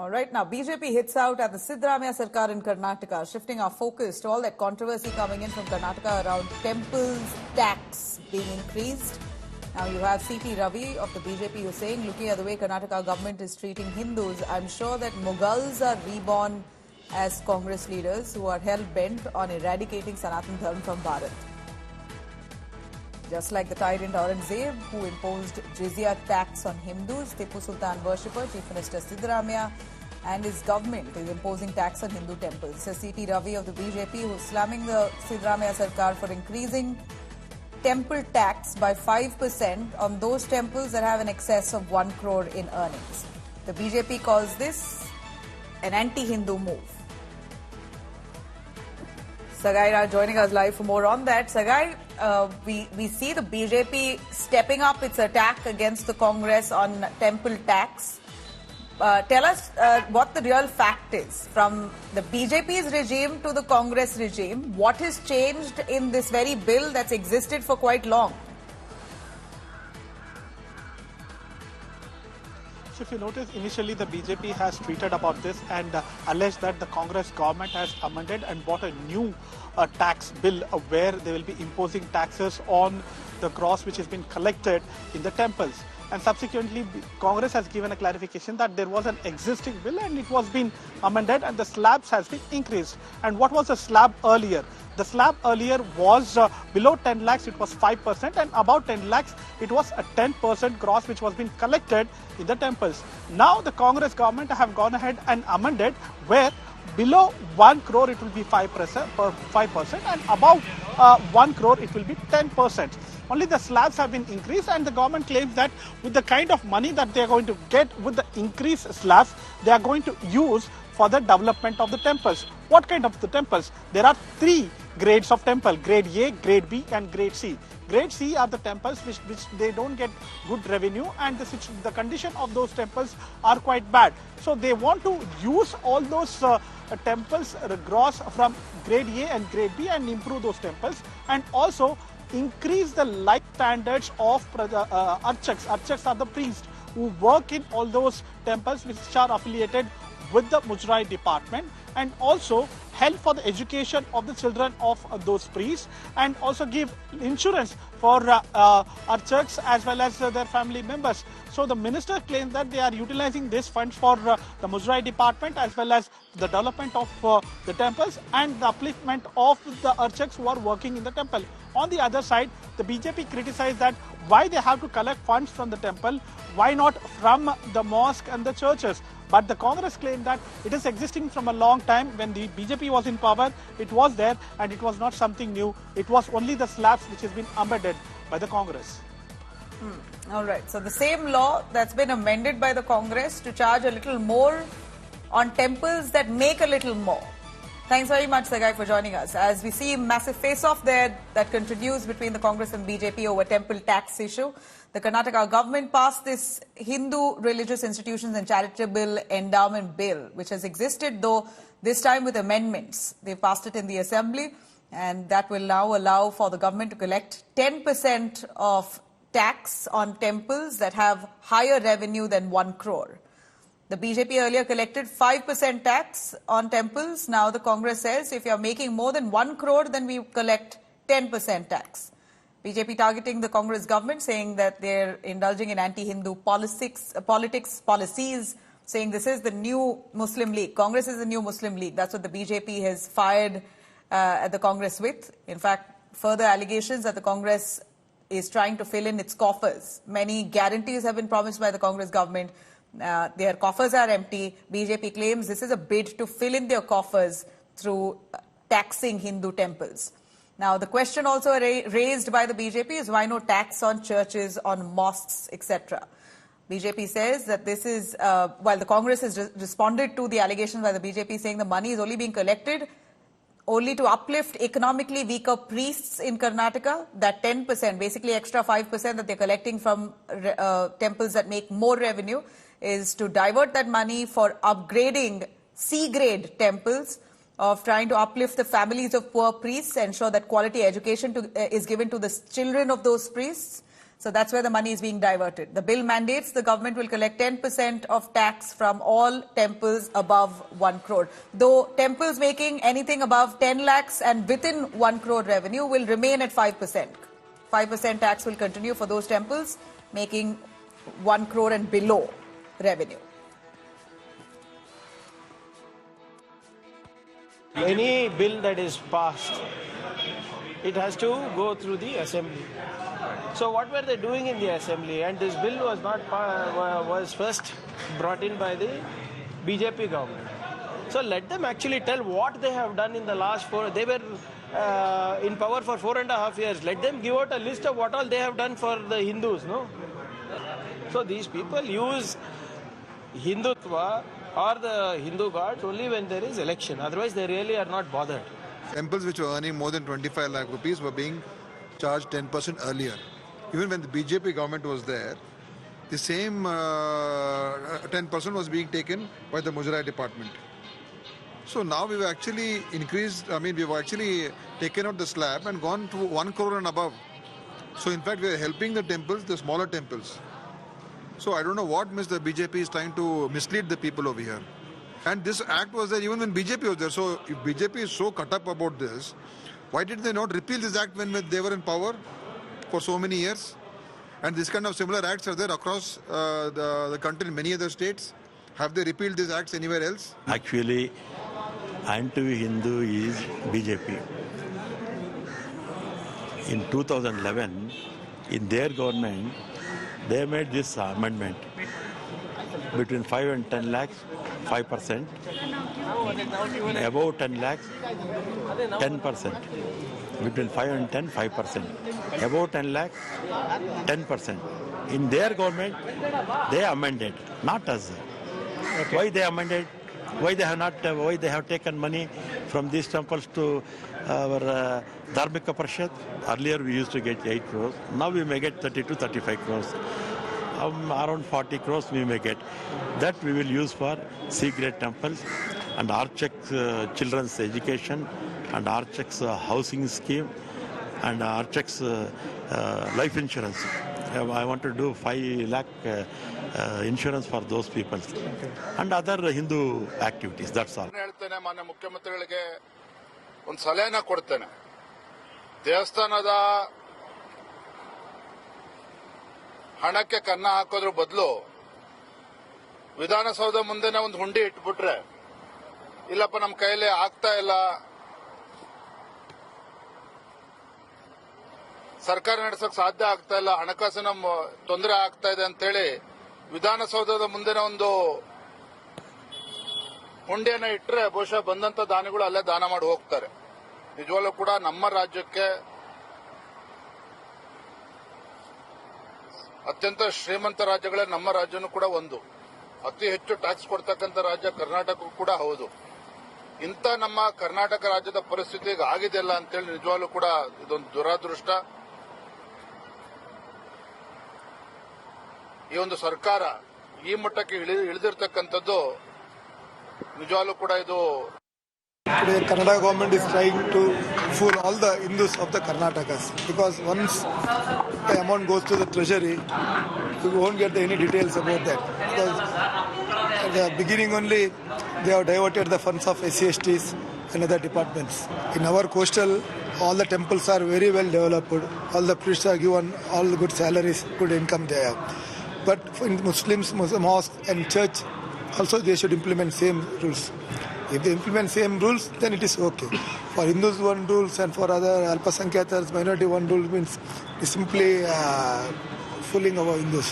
All right, now BJP hits out at the Siddaramaiah Sarkar in Karnataka, shifting our focus to all that controversy coming in from Karnataka around temples tax being increased. Now you have C.T. Ravi of the BJP who's saying, looking at the way Karnataka government is treating Hindus, I'm sure that Mughals are reborn as Congress leaders who are hell-bent on eradicating Sanatan Dharma from Bharat. Just like the tyrant Aurangzeb, who imposed jizya tax on Hindus, Tipu Sultan worshipper, Chief Minister Siddaramaiah and his government is imposing tax on Hindu temples. Says C.T. Ravi of the BJP, who is slamming the Siddaramaiah Sarkar for increasing temple tax by 5% on those temples that have an excess of 1 crore in earnings. The BJP calls this an anti-Hindu move. Sagai Raj joining us live for more on that. Sagai, we see the BJP stepping up its attack against the Congress on temple tax. Tell us what the real fact is. From the BJP's regime to the Congress regime, what has changed in this very bill that's existed for quite long? If you notice, initially the BJP has tweeted about this and alleged that the Congress government has amended and brought a new tax bill where they will be imposing taxes on the gross which has been collected in the temples. And subsequently, Congress has given a clarification that there was an existing bill and it was been amended and the slabs has been increased. And what was the slab earlier? The slab earlier was below 10 lakhs, it was 5%, and above 10 lakhs, it was a 10% gross which was being collected in the temples. Now the Congress government have gone ahead and amended where below 1 crore it will be 5% and above 1 crore it will be 10%. Only the slabs have been increased, and the government claims that with the kind of money that they are going to get with the increased slabs, they are going to use for the development of the temples. What kind of the temples? There are 3 grades of temple: grade A, grade B and grade C. Grade C are the temples which they don't get good revenue, and the condition of those temples are quite bad. So they want to use all those temples gross from grade A and grade B and improve those temples, and also increase the life standards of archaks. Archaks are the priests who work in all those temples which are affiliated with the Mujrai department, and also help for the education of the children of those priests, and also give insurance for archaks as well as their family members. So the minister claims that they are utilizing this fund for the Mujrai department as well as the development of the temples and the upliftment of the archaks who are working in the temple. On the other side, the BJP criticized that why they have to collect funds from the temple, why not from the mosque and the churches. But the Congress claimed that it is existing from a long time. When the BJP was in power, it was there and it was not something new. It was only the slabs which has been amended by the Congress. All right. So the same law that's been amended by the Congress to charge a little more on temples that make a little more. Thanks very much, Sagai, for joining us. As we see massive face-off there that continues between the Congress and BJP over temple tax issue, the Karnataka government passed this Hindu Religious Institutions and Charitable Endowment Bill, which has existed, though this time with amendments. They passed it in the Assembly, and that will now allow for the government to collect 10% of tax on temples that have higher revenue than 1 crore. The BJP earlier collected 5% tax on temples. Now the Congress says if you are making more than 1 crore, then we collect 10% tax. BJP targeting the Congress government, saying that they're indulging in anti-Hindu policies, saying this is the new Muslim League. Congress is the new Muslim League. That's what the BJP has fired at the Congress with. In fact, further allegations that the Congress is trying to fill in its coffers. Many guarantees have been promised by the Congress government. Their coffers are empty. BJP claims this is a bid to fill in their coffers through taxing Hindu temples. Now, the question also raised by the BJP is why no tax on churches, on mosques, etc. BJP says that this is, while the Congress has responded to the allegations by the BJP saying the money is only being collected only to uplift economically weaker priests in Karnataka, that 10%, basically extra 5% that they're collecting from temples that make more revenue, is to divert that money for upgrading C-grade temples, of trying to uplift the families of poor priests, ensure that quality education is given to the children of those priests. So that's where the money is being diverted. The bill mandates the government will collect 10% of tax from all temples above 1 crore. Though temples making anything above 10 lakhs and within 1 crore revenue will remain at 5%. 5% tax will continue for those temples making 1 crore and below revenue. Any bill that is passed, it has to go through the assembly. So what were they doing in the assembly? And this bill was not was first brought in by the BJP government. So let them actually tell what they have done in the last 4. They were in power for 4.5 years. Let them give out a list of what all they have done for the Hindus, no? So these people use Hindutva or the Hindu gods only when there is election. Otherwise, they really are not bothered. Temples which were earning more than 25 lakh rupees were being charged 10% earlier. Even when the BJP government was there, the same 10% was being taken by the Mujrai department. So now we've actually increased, we've actually taken out the slab and gone to 1 crore and above. So in fact, we are helping the temples, the smaller temples. So I don't know what the BJP is trying to mislead the people over here. And this act was there even when BJP was there. So if BJP is so cut up about this, why did they not repeal this act when they were in power for so many years? And this kind of similar acts are there across the country in many other states. Have they repealed these acts anywhere else? Actually, anti-Hindu is BJP. In 2011, in their government, they made this amendment between 5 and 10 lakhs, 5%, above 10 lakhs, 10%, between 5 and 10, 5%, above 10 lakhs, 10%. In their government, they amended, not us. Okay. Why they amended? Why they have not? Why they have taken money from these temples to our Dharmika Parishad? Earlier we used to get 8 crores. Now we may get 30 to 35 crores. Around 40 crores we may get. That we will use for C-grade temples and Archek's children's education and Archek's housing scheme and Archek's life insurance. I want to do 5 lakh insurance for those people and other Hindu activities. That's all. ಹೇಳ್ತೇನೆ ಮಾನ್ಯ ಮುಖ್ಯಮಂತ್ರಿಗಳಿಗೆ ಒಂದು ಸಲಹೆನ ಕೊಡ್ತೇನೆ. ದೇವಸ್ಥಾನದ ಹಣಕ್ಕೆ ಕನ್ನ ಹಾಕೋದ್ರ ಬದಲು ವಿಧಾನಸೌಧ ಮುಂದೆನೆ ಒಂದು ಹುಂಡಿ ಇಟ್ಬಿಟ್ರೆ, ಇಲ್ಲಪ್ಪ ನಮ್ಮ ಕೈಯಲ್ಲಿ ಆಗ್ತಾ ಇಲ್ಲ, ಸರ್ಕಾರ ನಡೆಸಕ್ ಸಾಧ್ಯ ಆಗ್ತಾ ಇಲ್ಲ, ಹಣಕಾಸಿನ ತೊಂದರೆ ಆಗ್ತಾ ಇದೆ ಅಂತೇಳಿ ವಿಧಾನಸೌಧದ ಮುಂದೆನೆ ಒಂದು ಹುಂಡಿಯನ್ನ ಇಟ್ರೆ ಬಹುಶಃ ಬಂದಂತ ದಾನಿಗಳು ಅಲ್ಲೇ ದಾನ ಮಾಡಿ ಹೋಗ್ತಾರೆ. ನಿಜವಾಗ್ಲೂ ಕೂಡ ನಮ್ಮ ರಾಜ್ಯಕ್ಕೆ ಅತ್ಯಂತ ಶ್ರೀಮಂತ ರಾಜ್ಯಗಳೇ ನಮ್ಮ ರಾಜ್ಯನೂ ಕೂಡ ಒಂದು. ಅತಿ ಹೆಚ್ಚು ಟ್ಯಾಕ್ಸ್ ಕೊಡ್ತಕ್ಕಂಥ ರಾಜ್ಯ ಕರ್ನಾಟಕ ಕೂಡ ಹೌದು. ಇಂಥ ನಮ್ಮ ಕರ್ನಾಟಕ ರಾಜ್ಯದ ಪರಿಸ್ಥಿತಿ ಈಗ ಆಗಿದೆಯಲ್ಲ ಅಂತೇಳಿ ನಿಜವಾಗ್ಲೂ ಕೂಡ ಇದೊಂದು ದುರಾದೃಷ್ಟ. ಈ ಒಂದು ಸರ್ಕಾರ ಈ ಮಟ್ಟಕ್ಕೆ ಇಳಿದಿರ್ತಕ್ಕಂಥದ್ದು ನಿಜವಾಗ್ಲೂ ಕೂಡ ಇದು. Today, Kannada government is trying to fool all the Hindus of the Karnatakas because once the amount goes to the treasury, you won't get any details about that. Because at the beginning only, they have diverted the funds of SC/STs and other departments. In our coastal, all the temples are very well developed. All the priests are given all the good salaries, good income they have. But in Muslims, mosque and church, also they should implement same rules. If they implement same rules, then it is okay. For Hindus, one rules, and for other Alpasankyatas, minority, one rule means simply fooling our Hindus.